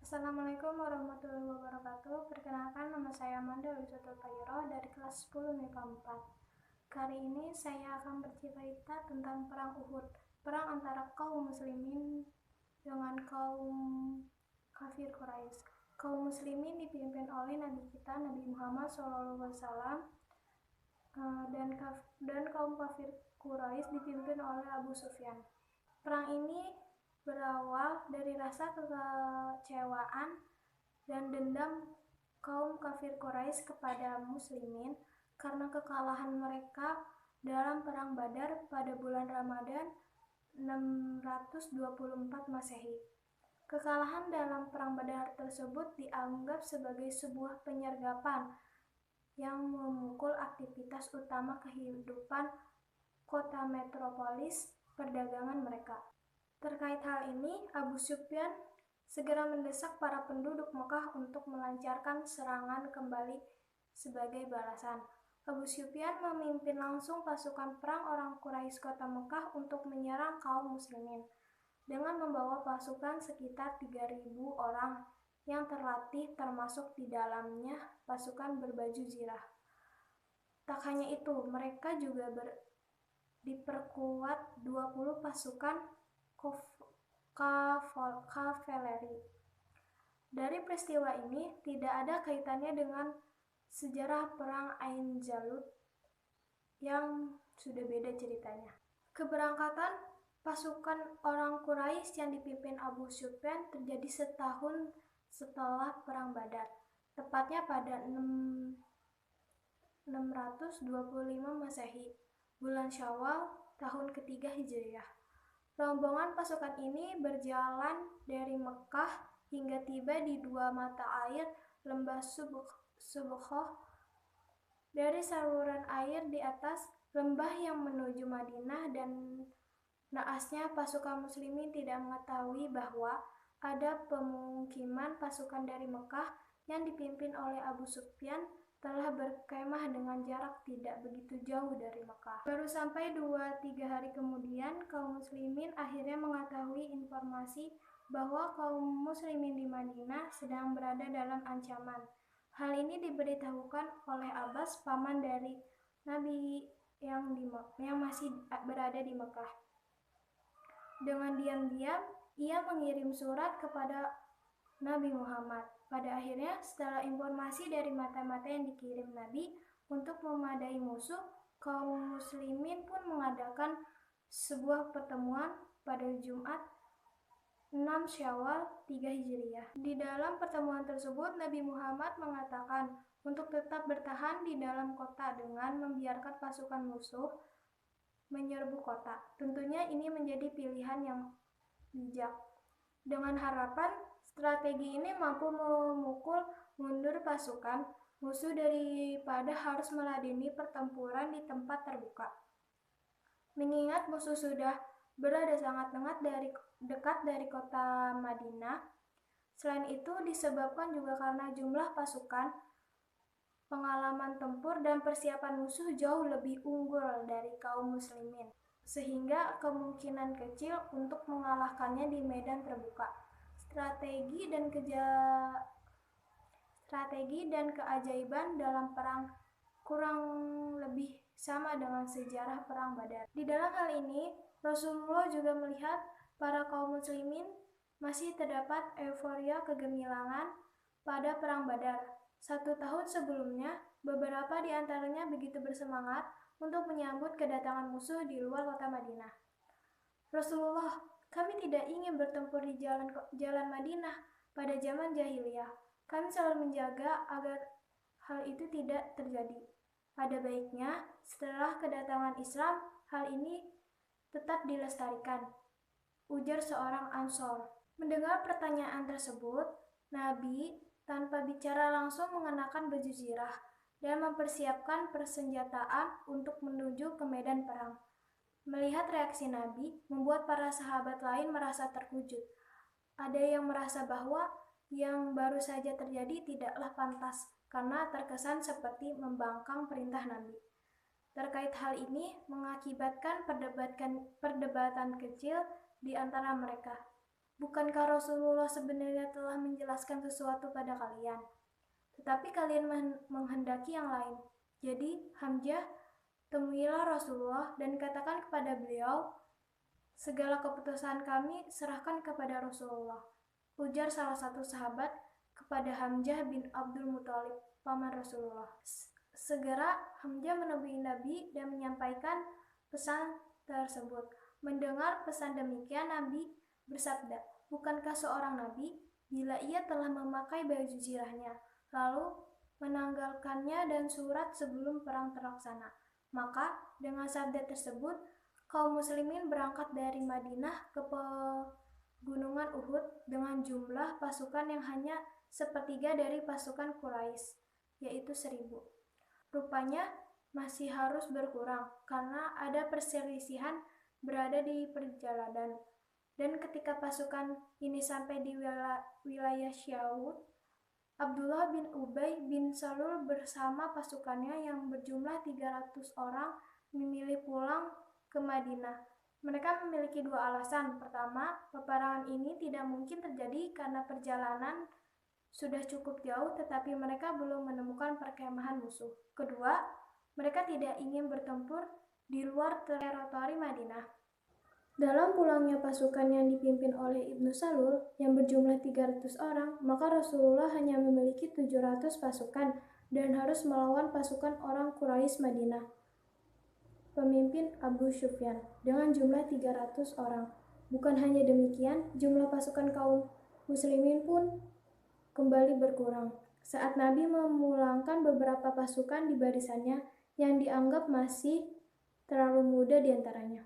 Assalamualaikum warahmatullahi wabarakatuh. Perkenalkan, nama saya Amanda Wisoto Payro dari kelas 10 MIPA 4. Kali ini saya akan bercerita tentang Perang Uhud, perang antara kaum muslimin dengan kaum kafir Quraisy. Kaum muslimin dipimpin oleh Nabi kita, Nabi Muhammad SAW, dan kaum kafir Quraisy dipimpin oleh Abu Sufyan. Perang ini berawal dari rasa kekecewaan dan dendam kaum kafir Quraisy kepada muslimin karena kekalahan mereka dalam perang Badar pada bulan Ramadan 624 Masehi. Kekalahan dalam perang Badar tersebut dianggap sebagai sebuah penyergapan yang memukul aktivitas utama kehidupan kota metropolis perdagangan mereka. Terkait hal ini, Abu Sufyan segera mendesak para penduduk Mekah untuk melancarkan serangan kembali sebagai balasan. Abu Sufyan memimpin langsung pasukan perang orang Quraisy kota Mekah untuk menyerang kaum muslimin dengan membawa pasukan sekitar 3.000 orang yang terlatih, termasuk di dalamnya pasukan berbaju zirah. Tak hanya itu, mereka juga diperkuat 20 pasukan kavaleri. Dari peristiwa ini tidak ada kaitannya dengan sejarah perang Ain Jalut yang sudah beda ceritanya. Keberangkatan pasukan orang Quraisy yang dipimpin Abu Sufyan terjadi setahun setelah perang Badar, tepatnya pada 625 Masehi, bulan Syawal, tahun ketiga Hijriah. Rombongan pasukan ini berjalan dari Mekah hingga tiba di dua mata air lembah Subhoh. Dari saluran air di atas lembah yang menuju Madinah, dan naasnya pasukan muslimin tidak mengetahui bahwa ada pemukiman pasukan dari Mekah yang dipimpin oleh Abu Sufyan telah berkemah dengan jarak tidak begitu jauh dari Mekah. Baru sampai 2-3 hari kemudian, kaum muslimin akhirnya mengetahui informasi bahwa kaum muslimin di Madinah sedang berada dalam ancaman. Hal ini diberitahukan oleh Abbas, paman dari Nabi yang masih berada di Mekah. Dengan diam-diam, ia mengirim surat kepada Nabi Muhammad. Pada akhirnya, setelah informasi dari mata-mata yang dikirim Nabi untuk memadai musuh, kaum muslimin pun mengadakan sebuah pertemuan pada Jumat 6 Syawal 3 Hijriah. Di dalam pertemuan tersebut, Nabi Muhammad mengatakan untuk tetap bertahan di dalam kota dengan membiarkan pasukan musuh menyerbu kota. Tentunya ini menjadi pilihan yang bijak, dengan harapan strategi ini mampu memukul mundur pasukan musuh daripada harus meladeni pertempuran di tempat terbuka. Mengingat musuh sudah berada sangat dekat dari kota Madinah. Selain itu disebabkan juga karena jumlah pasukan, pengalaman tempur, dan persiapan musuh jauh lebih unggul dari kaum muslimin, sehingga kemungkinan kecil untuk mengalahkannya di medan terbuka. Strategi dan keajaiban dalam perang kurang lebih sama dengan sejarah perang Badar. Di dalam hal ini, Rasulullah juga melihat para kaum muslimin masih terdapat euforia kegemilangan pada perang Badar. 1 tahun sebelumnya, beberapa di antaranya begitu bersemangat untuk menyambut kedatangan musuh di luar kota Madinah. Rasulullah, kami tidak ingin bertempur di jalan Madinah pada zaman jahiliyah. Kami selalu menjaga agar hal itu tidak terjadi. Ada baiknya setelah kedatangan Islam, hal ini tetap dilestarikan, ujar seorang Ansor. Mendengar pertanyaan tersebut, Nabi tanpa bicara langsung mengenakan baju zirah dan mempersiapkan persenjataan untuk menuju ke medan perang. Melihat reaksi Nabi membuat para sahabat lain merasa terkejut. Ada yang merasa bahwa yang baru saja terjadi tidaklah pantas karena terkesan seperti membangkang perintah Nabi. Terkait hal ini mengakibatkan perdebatan kecil di antara mereka. Bukankah Rasulullah sebenarnya telah menjelaskan sesuatu pada kalian? Tetapi kalian menghendaki yang lain. Jadi, Hamzah, temuilah Rasulullah dan katakan kepada beliau, segala keputusan kami serahkan kepada Rasulullah. Ujar salah satu sahabat kepada Hamzah bin Abdul Muthalib, paman Rasulullah. Segera Hamzah menemui Nabi dan menyampaikan pesan tersebut. Mendengar pesan demikian, Nabi bersabda, bukankah seorang nabi, bila ia telah memakai baju zirahnya, lalu menanggalkannya dan surat sebelum perang terlaksana, maka dengan sabda tersebut, kaum muslimin berangkat dari Madinah ke pegunungan Uhud dengan jumlah pasukan yang hanya sepertiga dari pasukan Quraisy, yaitu 1.000. Rupanya masih harus berkurang karena ada perselisihan berada di perjalanan. Dan ketika pasukan ini sampai di wilayah Syahud, Abdullah bin Ubay bin Salul bersama pasukannya yang berjumlah 300 orang memilih pulang ke Madinah. Mereka memiliki dua alasan. Pertama, peperangan ini tidak mungkin terjadi karena perjalanan sudah cukup jauh tetapi mereka belum menemukan perkemahan musuh. Kedua, mereka tidak ingin bertempur di luar teritori Madinah. Dalam pulangnya pasukan yang dipimpin oleh Ibnu Salul yang berjumlah 300 orang, maka Rasulullah hanya memiliki 700 pasukan dan harus melawan pasukan orang Quraisy Madinah, pemimpin Abu Sufyan, dengan jumlah 300 orang. Bukan hanya demikian, jumlah pasukan kaum muslimin pun kembali berkurang. Saat Nabi memulangkan beberapa pasukan di barisannya yang dianggap masih terlalu muda diantaranya.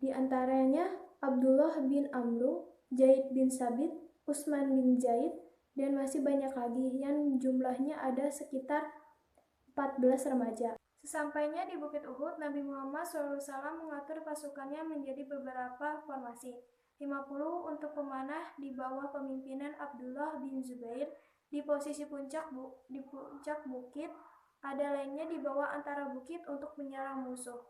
Di antaranya Abdullah bin Amru, Zaid bin Sabit, Utsman bin Zaid, dan masih banyak lagi yang jumlahnya ada sekitar 14 remaja. Sesampainya di Bukit Uhud, Nabi Muhammad SAW mengatur pasukannya menjadi beberapa formasi. 50 untuk pemanah di bawah pemimpinan Abdullah bin Zubair di posisi puncak bukit, ada lainnya di bawah antara bukit untuk menyerang musuh.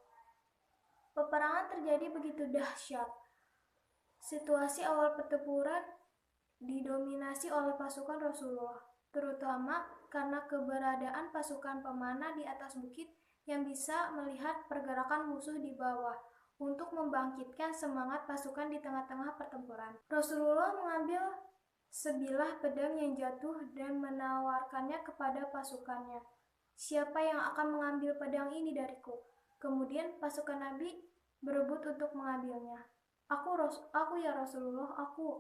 Peperangan terjadi begitu dahsyat. Situasi awal pertempuran didominasi oleh pasukan Rasulullah, terutama karena keberadaan pasukan pemanah di atas bukit yang bisa melihat pergerakan musuh di bawah untuk membangkitkan semangat pasukan di tengah-tengah pertempuran. Rasulullah mengambil sebilah pedang yang jatuh dan menawarkannya kepada pasukannya. Siapa yang akan mengambil pedang ini dariku? Kemudian pasukan Nabi berebut untuk mengambilnya. Aku ya Rasulullah, aku.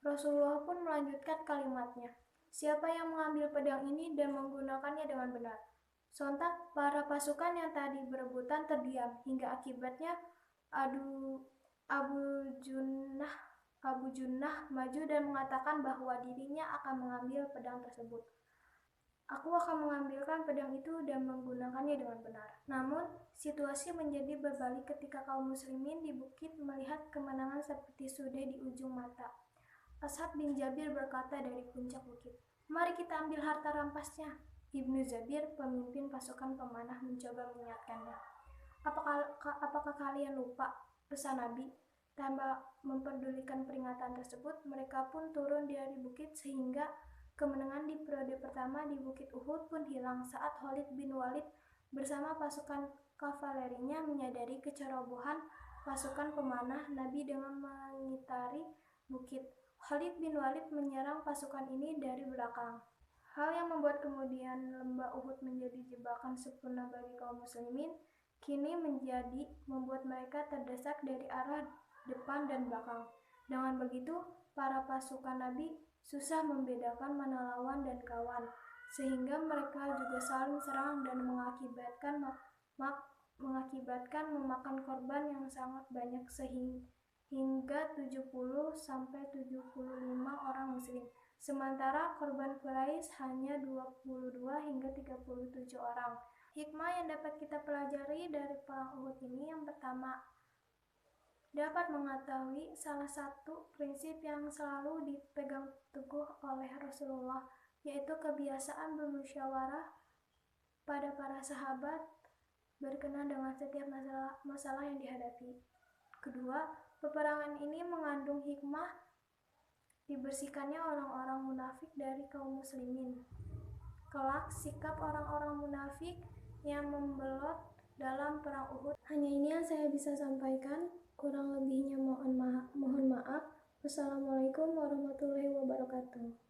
Rasulullah pun melanjutkan kalimatnya. Siapa yang mengambil pedang ini dan menggunakannya dengan benar? Sontak para pasukan yang tadi berebutan terdiam hingga akibatnya Abu Junnah maju dan mengatakan bahwa dirinya akan mengambil pedang tersebut. Aku akan mengambilkan pedang itu dan menggunakannya dengan benar. Namun, situasi menjadi berbalik ketika kaum muslimin di bukit melihat kemenangan seperti sudah di ujung mata. Ashab bin Jabir berkata dari puncak bukit, "Mari kita ambil harta rampasnya." Ibnu Jabir, pemimpin pasukan pemanah, mencoba mengingatkannya. Apakah kalian lupa pesan Nabi? Tanpa memperdulikan peringatan tersebut, mereka pun turun dari bukit sehingga kemenangan di periode pertama di Bukit Uhud pun hilang saat Khalid bin Walid bersama pasukan kavalerinya menyadari kecerobohan pasukan pemanah Nabi dengan mengitari bukit. Khalid bin Walid menyerang pasukan ini dari belakang. Hal yang membuat kemudian lembah Uhud menjadi jebakan sempurna bagi kaum muslimin, kini membuat mereka terdesak dari arah depan dan belakang. Dengan begitu, para pasukan Nabi susah membedakan mana lawan dan kawan, sehingga mereka juga saling serang dan mengakibatkan memakan korban yang sangat banyak sehingga 70-75 orang muslim. Sementara korban Quraisy hanya 22 hingga 37 orang. Hikmah yang dapat kita pelajari dari perang Uhud ini, yang pertama, dapat mengetahui salah satu prinsip yang selalu dipegang teguh oleh Rasulullah, yaitu kebiasaan bermusyawarah pada para sahabat berkenaan dengan setiap masalah yang dihadapi. Kedua, Peperangan ini mengandung hikmah dibersihkannya orang-orang munafik dari kaum muslimin. Kelak sikap orang-orang munafik yang membelot dalam perang Uhud. Hanya ini yang saya bisa sampaikan. Kurang lebihnya mohon maaf. Wassalamualaikum warahmatullahi wabarakatuh.